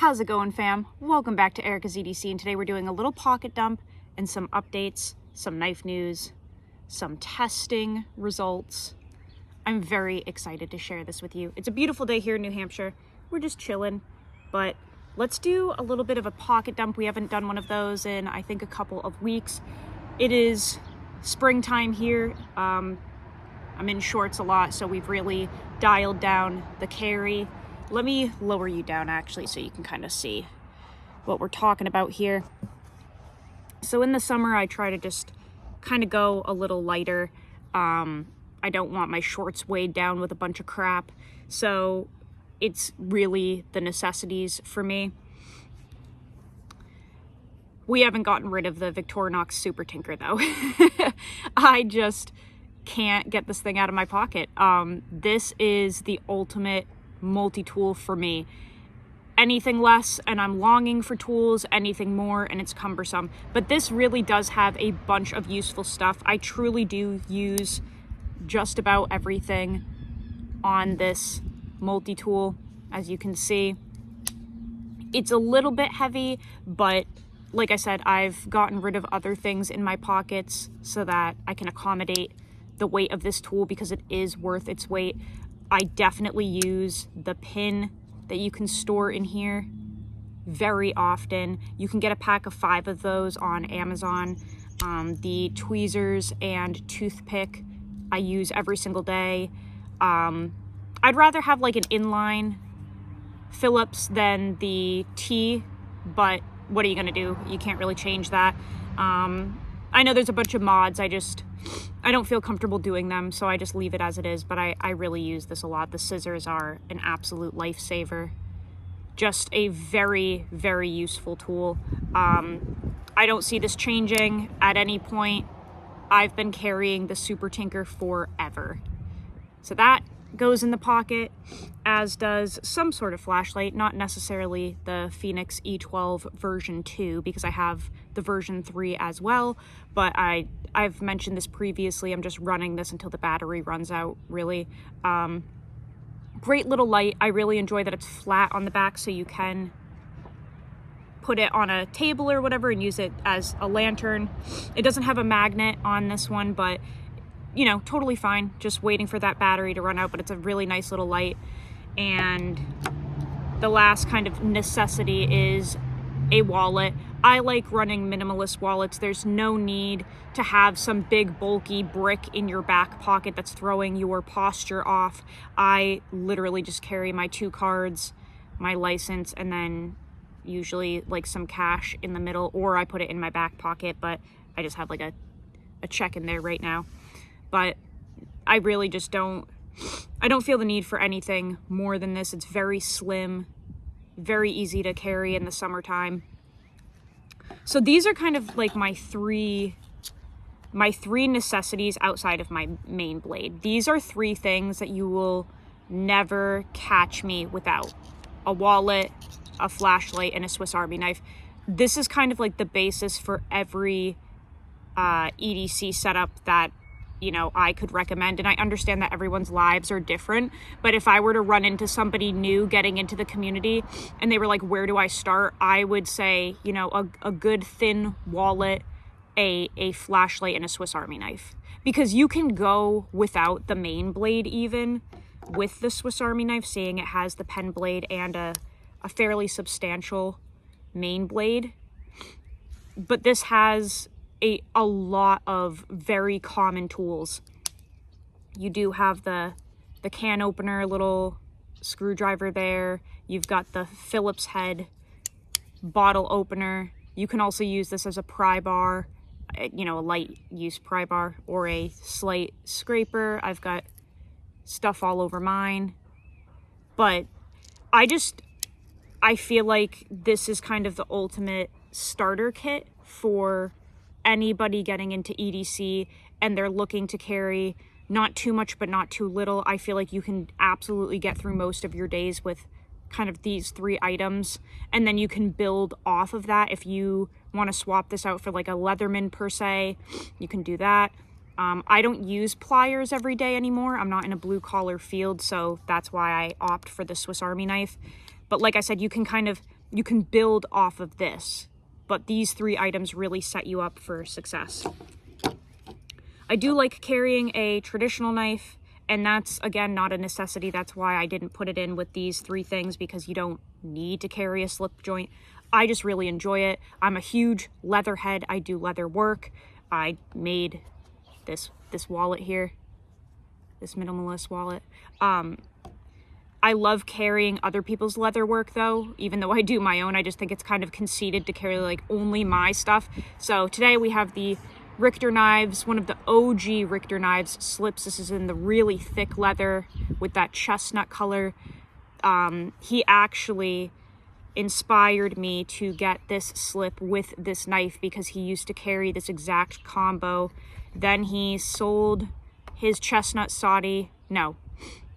How's it going, fam? Welcome back to Erica's EDC, and today we're doing a little pocket dump and some updates, some knife news, some testing results. I'm very excited to share this with you. It's a beautiful day here in New Hampshire. We're just chilling, but let's do a little bit of a pocket dump. We haven't done one of those in, I think, a couple of weeks. It is springtime here. I'm in shorts a lot, so we've really dialed down the carry. Let me lower you down actually so you can kind of see what we're talking about here. So in the summer, I try to just kind of go a little lighter. I don't want my shorts weighed down with a bunch of crap. So it's really the necessities for me. We haven't gotten rid of the Victorinox Super Tinker though. I just can't get this thing out of my pocket. This is the ultimate multi-tool for me. Anything less and I'm longing for tools, anything more and it's cumbersome. But this really does have a bunch of useful stuff. I truly do use just about everything on this multi-tool. As you can see, it's a little bit heavy, but like I said, I've gotten rid of other things in my pockets so that I can accommodate the weight of this tool because it is worth its weight. I definitely use the pin that you can store in here very often. You can get a pack of 5 of those on Amazon. The tweezers and toothpick I use every single day. I'd rather have like an inline Phillips than the T, but what are you gonna do? You can't really change that. I know there's a bunch of mods. I don't feel comfortable doing them, so I just leave it as it is, but I really use this a lot. The scissors are an absolute lifesaver. Just a very, very useful tool. I don't see this changing at any point. I've been carrying the Super Tinker forever. So that goes in the pocket, as does some sort of flashlight, not necessarily the Phoenix E12 version 2, because I have the version 3 as well, but I've mentioned this previously. I'm just running this until the battery runs out, really. Great little light. I really enjoy that it's flat on the back, so you can put it on a table or whatever and use it as a lantern. It doesn't have a magnet on this one, but you know, totally fine. Just waiting for that battery to run out, but it's a really nice little light. And the last kind of necessity is a wallet. I like running minimalist wallets. There's no need to have some big bulky brick in your back pocket that's throwing your posture off. I literally just carry my 2 cards, my license, and then usually like some cash in the middle, or I put it in my back pocket, but I just have like a check in there right now. But I really just don't feel the need for anything more than this. It's very slim, very easy to carry in the summertime. So these are kind of like my three necessities outside of my main blade. These are 3 things that you will never catch me without: a wallet, a flashlight, and a Swiss Army knife. This is kind of like the basis for every EDC setup that, you know, I could recommend. And I understand that everyone's lives are different, but if I were to run into somebody new getting into the community and they were like, where do I start? I would say, you know, a good thin wallet, a flashlight, and a Swiss Army knife. Because you can go without the main blade even with the Swiss Army knife, seeing it has the pen blade and a fairly substantial main blade. But this has a lot of very common tools. You do have the can opener, little screwdriver there. You've got the Phillips head bottle opener. You can also use this as a pry bar, you know, a light use pry bar, or a slight scraper. I've got stuff all over mine, but I feel like this is kind of the ultimate starter kit for anybody getting into EDC and they're looking to carry not too much but not too little. I feel like you can absolutely get through most of your days with kind of these 3 items, and then you can build off of that. If you want to swap this out for like a Leatherman per se, you can do that. I don't use pliers every day anymore. I'm not in a blue collar field, so that's why I opt for the Swiss Army knife. But like I said, you can kind of you can build off of this, but these 3 items really set you up for success. I do like carrying a traditional knife, and that's, again, not a necessity. That's why I didn't put it in with these 3 things, because you don't need to carry a slip joint. I just really enjoy it. I'm a huge leather head. I do leather work. I made this wallet here, this minimalist wallet. I love carrying other people's leather work though, even though I do my own. I just think it's kind of conceited to carry like only my stuff. So today we have the Richter knives, one of the OG Richter knives slips. This is in the really thick leather with that chestnut color. He actually inspired me to get this slip with this knife because he used to carry this exact combo. Then he sold his chestnut Saudi. No,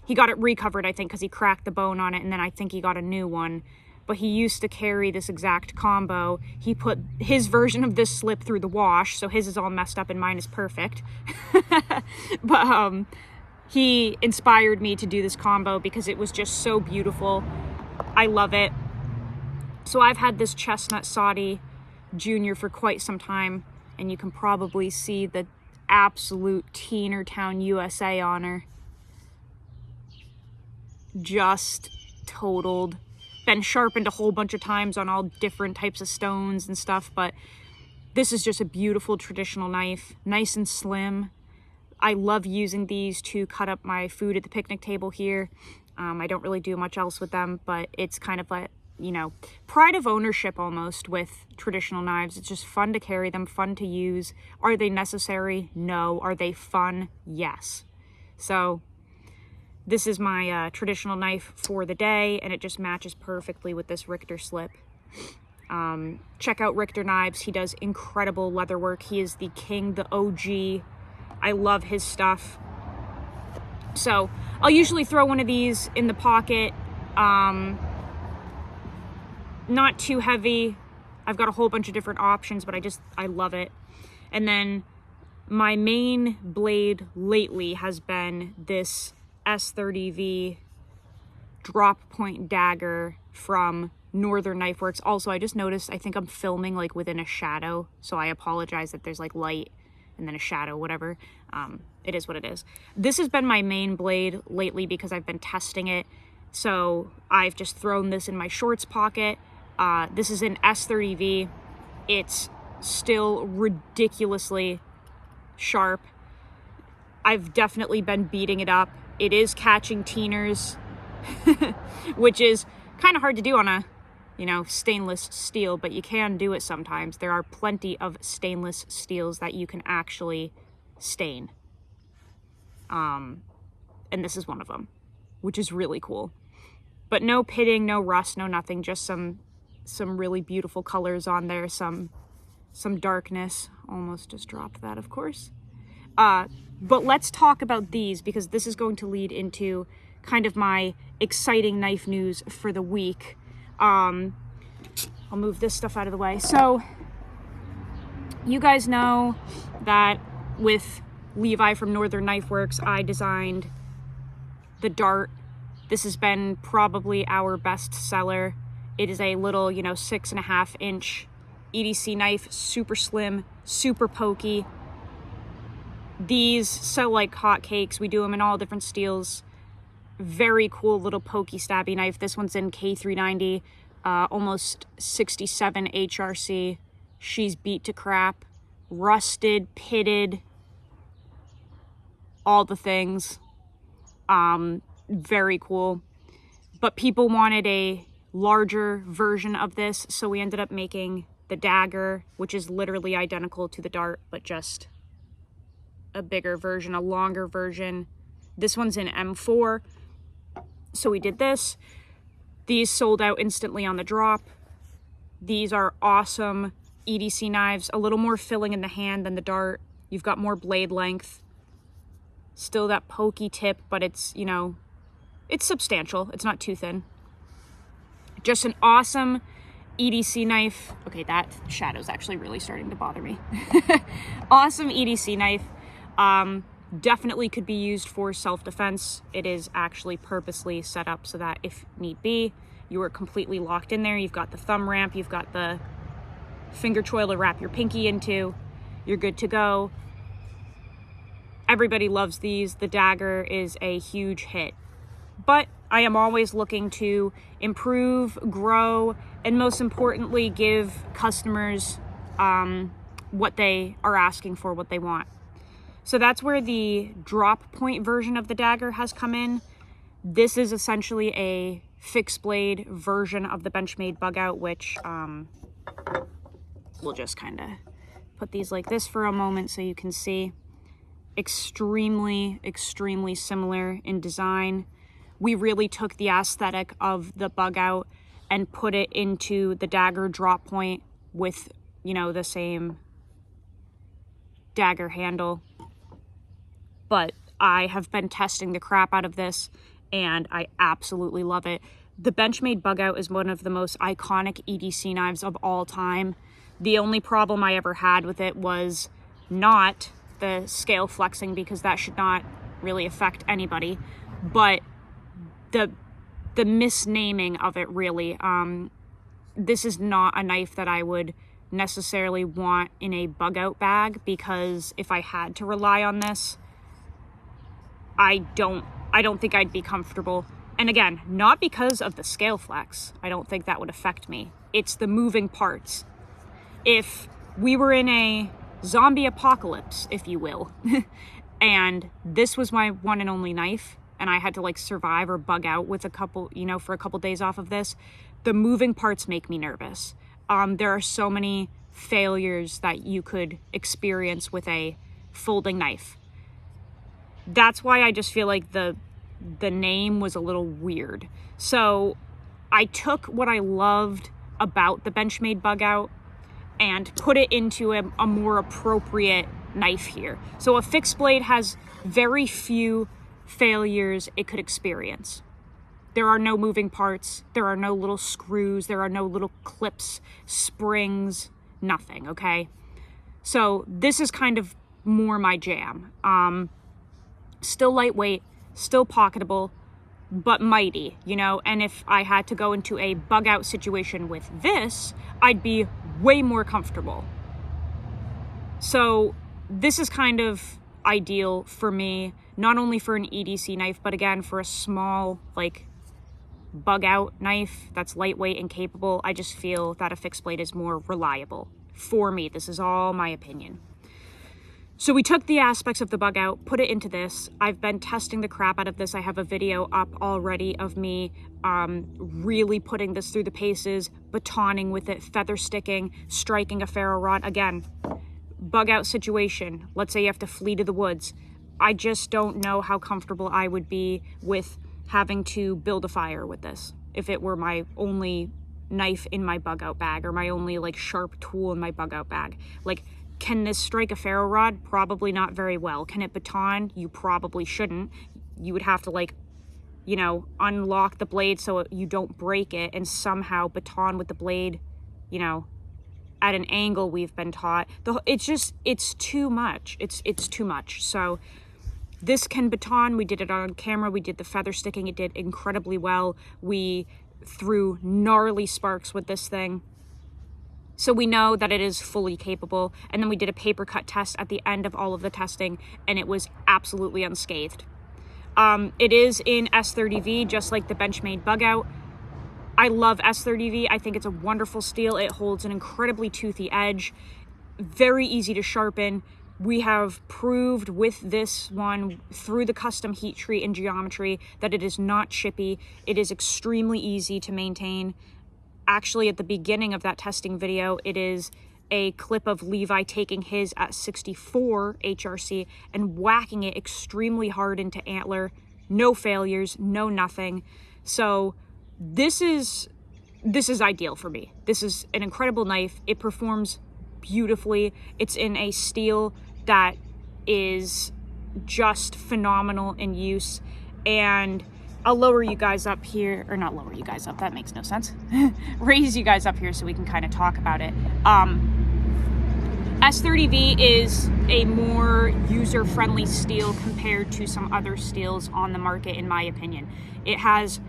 he got it recovered, I think, because he cracked the bone on it, and then I think he got a new one. But he used to carry this exact combo. He put his version of this slip through the wash, so his is all messed up and mine is perfect. But he inspired me to do this combo because it was just so beautiful. I love it. So I've had this chestnut Saudi Junior for quite some time, and you can probably see the absolute Teenertown, USA on her. Just totaled. Been sharpened a whole bunch of times on all different types of stones and stuff, but this is just a beautiful traditional knife, nice and slim. I love using these to cut up my food at the picnic table here. I don't really do much else with them, but it's kind of like, you know, pride of ownership almost with traditional knives. It's just fun to carry them, fun to use. Are they necessary? No. Are they fun? Yes. So this is my traditional knife for the day, and it just matches perfectly with this Richter slip. Check out Richter Knives. He does incredible leather work. He is the king, the OG. I love his stuff. So I'll usually throw one of these in the pocket. Not too heavy. I've got a whole bunch of different options, but I love it. And then my main blade lately has been this S30V drop point dagger from Northern Knife Works. Also, I just noticed, I think I'm filming like within a shadow, so I apologize that there's like light and then a shadow, whatever. It is what it is. This has been my main blade lately because I've been testing it. So I've just thrown this in my shorts pocket. This is an S30V. It's still ridiculously sharp. I've definitely been beating it up. It is catching teeners, which is kind of hard to do on a, you know, stainless steel, but you can do it sometimes. There are plenty of stainless steels that you can actually stain. And this is one of them, which is really cool. But no pitting, no rust, no nothing, just some really beautiful colors on there, some darkness. Almost just dropped that, of course. But let's talk about these, because this is going to lead into kind of my exciting knife news for the week. I'll move this stuff out of the way. So you guys know that with Levi from Northern Knife Works, I designed the dart. This has been probably our best seller. It is a little, you know, 6.5 inch EDC knife, super slim, super pokey. These sell like hotcakes. We do them in all different steels. Very cool little pokey stabby knife. This one's in K390, almost 67 HRC. She's beat to crap, rusted, pitted, all the things. Very cool. But people wanted a larger version of this, so we ended up making the Dagger, which is literally identical to the dart, but just a bigger version, a longer version. This one's in M4, so we did this. These sold out instantly on the drop. These are awesome EDC knives, a little more filling in the hand than the dart. You've got more blade length, still that pokey tip, but it's, you know, it's substantial. It's not too thin. Just an awesome EDC knife. Okay, that shadow's actually really starting to bother me. Awesome EDC knife. Definitely could be used for self-defense. It is actually purposely set up so that if need be, you are completely locked in there. You've got the thumb ramp, you've got the finger choil to wrap your pinky into. You're good to go. Everybody loves these. The Dagger is a huge hit. But I am always looking to improve, grow, and most importantly, give customers what they are asking for, what they want. So that's where the drop point version of the Dagger has come in. This is essentially a fixed blade version of the Benchmade bug out, which we'll just kind of put these like this for a moment so you can see. Extremely, extremely similar in design. We really took the aesthetic of the bug out and put it into the Dagger drop point with, you know, the same Dagger handle. But I have been testing the crap out of this and I absolutely love it. The Benchmade bug out is one of the most iconic EDC knives of all time. The only problem I ever had with it was not the scale flexing, because that should not really affect anybody, but the misnaming of it really. This is not a knife that I would necessarily want in a bug out bag, because if I had to rely on this, I don't think I'd be comfortable. And again, not because of the scale flex. I don't think that would affect me. It's the moving parts. If we were in a zombie apocalypse, if you will, and this was my one and only knife, and I had to like survive or bug out with a couple, you know, for a couple days off of this, the moving parts make me nervous. There are so many failures that you could experience with a folding knife. That's why I just feel like the name was a little weird. So I took what I loved about the Benchmade bug out and put it into a more appropriate knife here. So a fixed blade has very few failures it could experience. There are no moving parts, there are no little screws, there are no little clips, springs, nothing, okay? So this is kind of more my jam. Still lightweight, still pocketable, but mighty, you know? And if I had to go into a bug out situation with this, I'd be way more comfortable. So this is kind of ideal for me, not only for an EDC knife, but again, for a small, like, bug out knife that's lightweight and capable. I just feel that a fixed blade is more reliable for me. This is all my opinion. So we took the aspects of the bug out, put it into this. I've been testing the crap out of this. I have a video up already of me really putting this through the paces, batoning with it, feather sticking, striking a ferro rod. Again, bug out situation. Let's say you have to flee to the woods. I just don't know how comfortable I would be with having to build a fire with this if it were my only knife in my bug out bag, or my only like sharp tool in my bug out bag. Like, can this strike a ferro rod? Probably not very well. Can it baton? You probably shouldn't. You would have to, like, you know, unlock the blade so you don't break it and somehow baton with the blade, you know, at an angle we've been taught. It's too much. It's too much. So this can baton. We did it on camera. We did the feather sticking. It did incredibly well. We threw gnarly sparks with this thing. So we know that it is fully capable. And then we did a paper cut test at the end of all of the testing, and it was absolutely unscathed. It is in S30V, just like the Benchmade bug out. I love S30V. I think it's a wonderful steel. It holds an incredibly toothy edge, very easy to sharpen. We have proved with this one through the custom heat treat and geometry that it is not chippy. It is extremely easy to maintain. Actually, at the beginning of that testing video, it is a clip of Levi taking his at 64 HRC and whacking it extremely hard into antler. No failures, no nothing. So this is ideal for me. This is an incredible knife. It performs beautifully. It's in a steel that is just phenomenal in use. And I'll lower you guys up here, or not lower you guys up, that makes no sense. Raise you guys up here so we can kind of talk about it. S30V is a more user-friendly steel compared to some other steels on the market, in my opinion. It has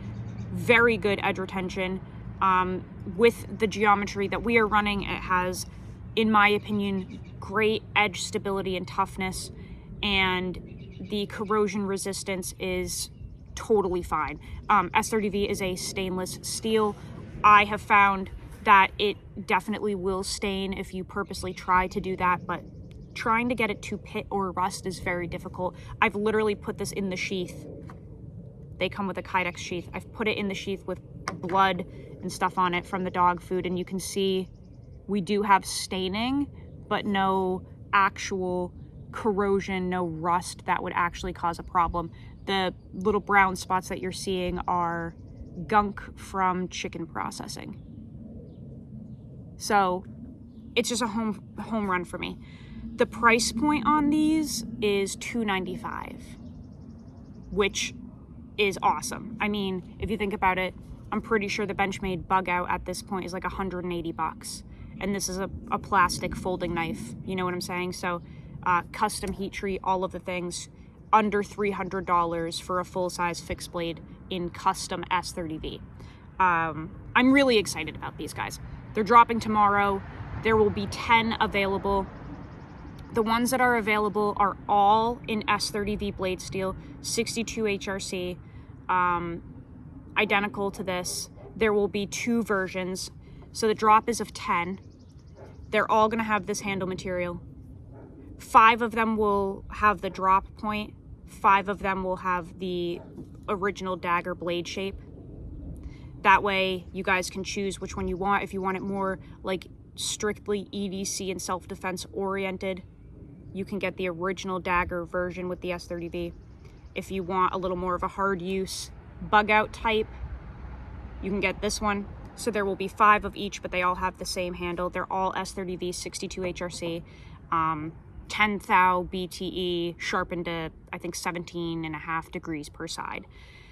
very good edge retention. With the geometry that we are running, it has, in my opinion, great edge stability and toughness, and the corrosion resistance is totally fine. S30V is a stainless steel. I have found that it definitely will stain if you purposely try to do that, but trying to get it to pit or rust is very difficult. I've literally put this in the sheath. They come with a Kydex sheath. I've put it in the sheath with blood and stuff on it from the dog food, and you can see we do have staining, but no actual corrosion, no rust that would actually cause a problem. The little brown spots that you're seeing are gunk from chicken processing. So it's just a home run for me. The price point on these is $295, which is awesome. I mean, if you think about it, I'm pretty sure the Benchmade bug out at this point is like 180 bucks. And this is a plastic folding knife, you know what I'm saying? So custom heat treat, all of the things, under $300 for a full-size fixed blade in custom S30V. I'm really excited about these guys. They're dropping tomorrow. There will be 10 available. The ones that are available are all in S30V blade steel, 62 HRC, identical to this. There will be 2 versions. So the drop is of 10. They're all gonna have this handle material. 5 of them will have the drop point. 5 of them will have the original Dagger blade shape. That way you guys can choose which one you want. If you want it more like strictly EDC and self-defense oriented, you can get the original Dagger version with the S30V. If you want a little more of a hard use bug out type, you can get this one. So there will be 5 of each, but they all have the same handle. They're all S30V 62 HRC, 10 thou BTE, sharpened to I think 17.5 degrees per side.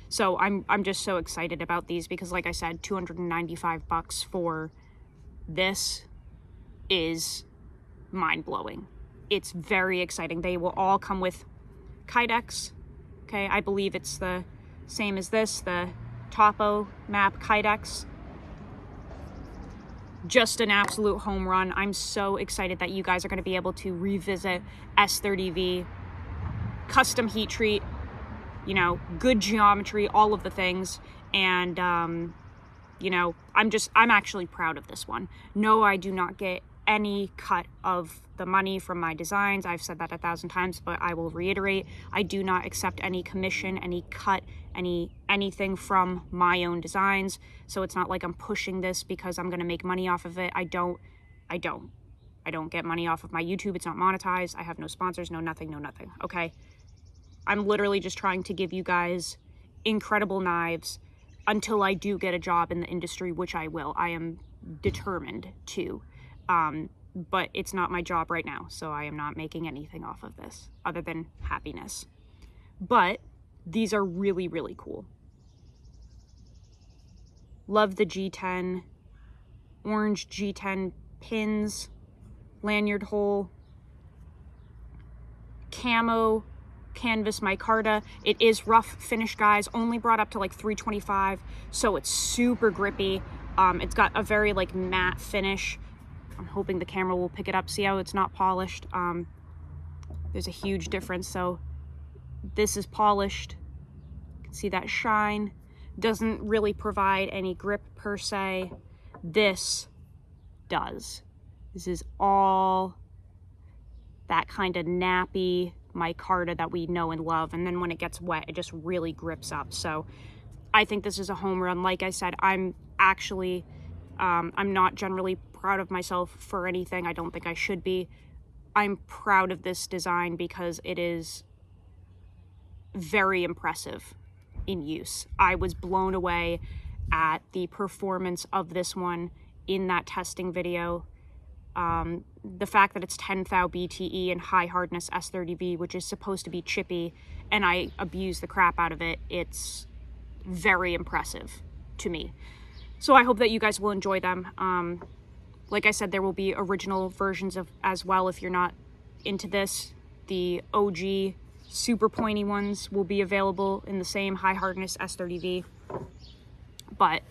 So I'm just so excited about these because, like I said, 295 bucks for this is mind-blowing. It's very exciting. They will all come with Kydex. Okay, I believe it's the same as this, the Topo Map Kydex. Just an absolute home run. I'm so excited that you guys are going to be able to revisit S30V, custom heat treat, you know, good geometry, all of the things. And, you know, I'm actually proud of this one. No, I do not get any cut of the money from my designs. I've said that 1,000 times, but I will reiterate, I do not accept any commission, any cut, anything from my own designs. So it's not like I'm pushing this because I'm going to make money off of it. I don't get money off of my YouTube. It's not monetized. I have no sponsors, no nothing, okay? I'm literally just trying to give you guys incredible knives until I do get a job in the industry, which I will. I am determined to. But it's not my job right now, so I am not making anything off of this other than happiness. But these are really, really cool. Love the G10, orange G10 pins, lanyard hole, camo, canvas micarta. It is rough finish, guys, only brought up to like 325, so it's super grippy. It's got a very like matte finish. I'm hoping the camera will pick it up. See how it's not polished? There's a huge difference. So this is polished. You can see that shine. Doesn't really provide any grip per se. This does. This is all that kind of nappy micarta that we know and love. And then when it gets wet, it just really grips up. So I think this is a home run. Like I said, I'm actually, I'm not generally proud of myself for anything. I don't think I should be. I'm proud of this design because it is very impressive in use. I was blown away at the performance of this one in that testing video. The fact that it's 10 thou BTE and high hardness S30V, which is supposed to be chippy, and I abuse the crap out of it, it's very impressive to me. So I hope that you guys will enjoy them. Like I said, there will be original versions of as well if you're not into this. The OG super pointy ones will be available in the same high hardness S30V. But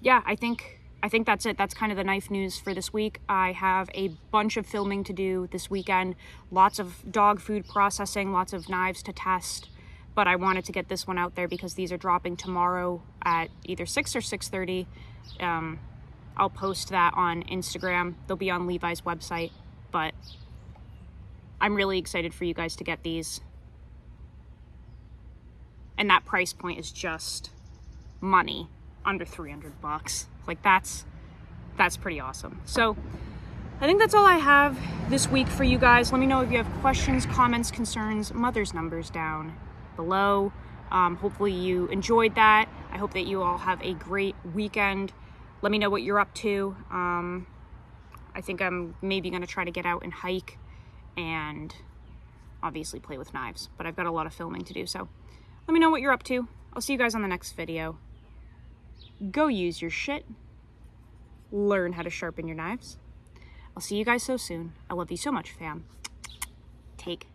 yeah, I think that's it. That's kind of the knife news for this week. I have a bunch of filming to do this weekend, lots of dog food processing, lots of knives to test, but I wanted to get this one out there because these are dropping tomorrow at either 6 or 6:30. I'll post that on Instagram. They'll be on Levi's website, but I'm really excited for you guys to get these. And that price point is just money, under 300 bucks. Like that's pretty awesome. So I think that's all I have this week for you guys. Let me know if you have questions, comments, concerns. Mother's number's down below. Hopefully you enjoyed that. I hope that you all have a great weekend. Let me know what you're up to. I think I'm maybe gonna try to get out and hike and obviously play with knives, but I've got a lot of filming to do, so let me know what you're up to. I'll see you guys on the next video. Go use your shit. Learn how to sharpen your knives. I'll see you guys so soon. I love you so much, fam. Take